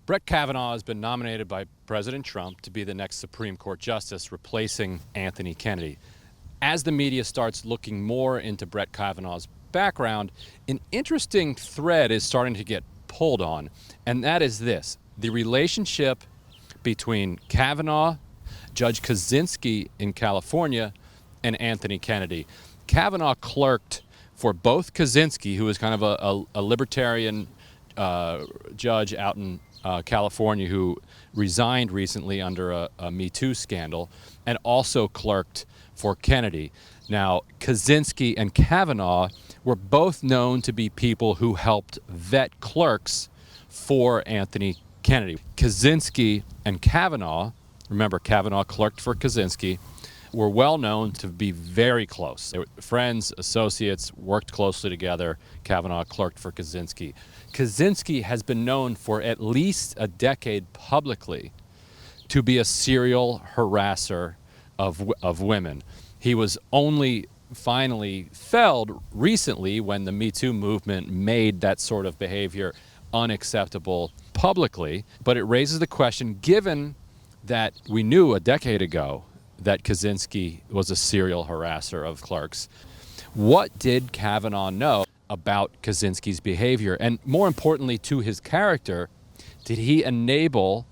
Brett Kavanaugh has been nominated by President Trump to be the next Supreme Court justice, replacing Anthony Kennedy. As the media starts looking more into Brett Kavanaugh's background, an interesting thread is starting to get pulled on, and that is this: the relationship between Kavanaugh, Judge Kaczynski in California, and Anthony Kennedy. Kavanaugh clerked for both Kaczynski, who was kind of a libertarian judge out in California who resigned recently under a Me Too scandal, and also clerked for Kennedy. Now, Kaczynski and Kavanaugh were both known to be people who helped vet clerks for Anthony Kennedy. Kaczynski and Kavanaugh, remember Kavanaugh clerked for Kaczynski, were well known to be very close. They were friends, associates, worked closely together. Kavanaugh clerked for Kaczynski. Kaczynski has been known for at least a decade publicly to be a serial harasser of women. He was only finally felled recently when the Me Too movement made that sort of behavior unacceptable publicly. But it raises the question, given that we knew a decade ago that Kaczynski was a serial harasser of clerks, what did Kavanaugh know about Kaczynski's behavior? And more importantly, to his character, did he enable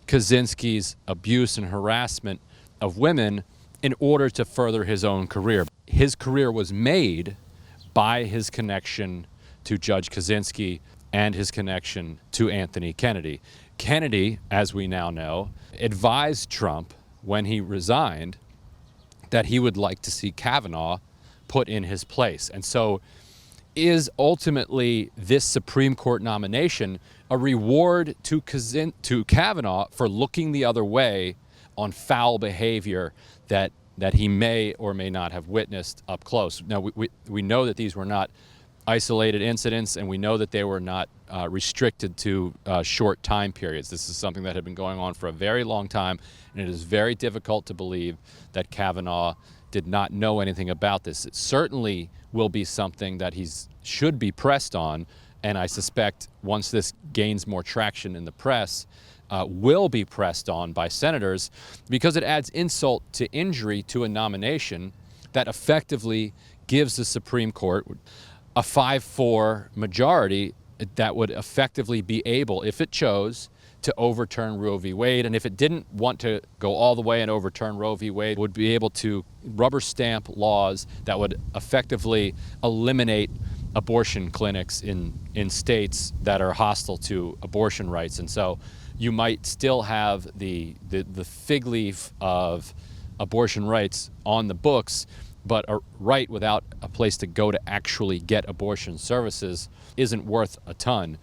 Kaczynski's abuse and harassment of women in order to further his own career? His career was made by his connection to Judge Kaczynski and his connection to Anthony Kennedy. Kennedy, as we now know, advised Trump when he resigned that he would like to see Kavanaugh put in his place. And so is ultimately this Supreme Court nomination a reward to Kavanaugh for looking the other way on foul behavior that he may or may not have witnessed up close? Now, we know that these were not isolated incidents, and we know that they were not restricted to short time periods. This is something that had been going on for a very long time, and it is very difficult to believe that Kavanaugh did not know anything about this. It certainly will be something that he should be pressed on, and I suspect once this gains more traction in the press, will be pressed on by senators, because it adds insult to injury to a nomination that effectively gives the Supreme Court a 5-4 majority that would effectively be able, if it chose, to overturn Roe v. Wade. And if it didn't want to go all the way and overturn Roe v. Wade, would be able to rubber stamp laws that would effectively eliminate abortion clinics in states that are hostile to abortion rights. And so you might still have the fig leaf of abortion rights on the books, but a right without a place to go to actually get abortion services isn't worth a ton.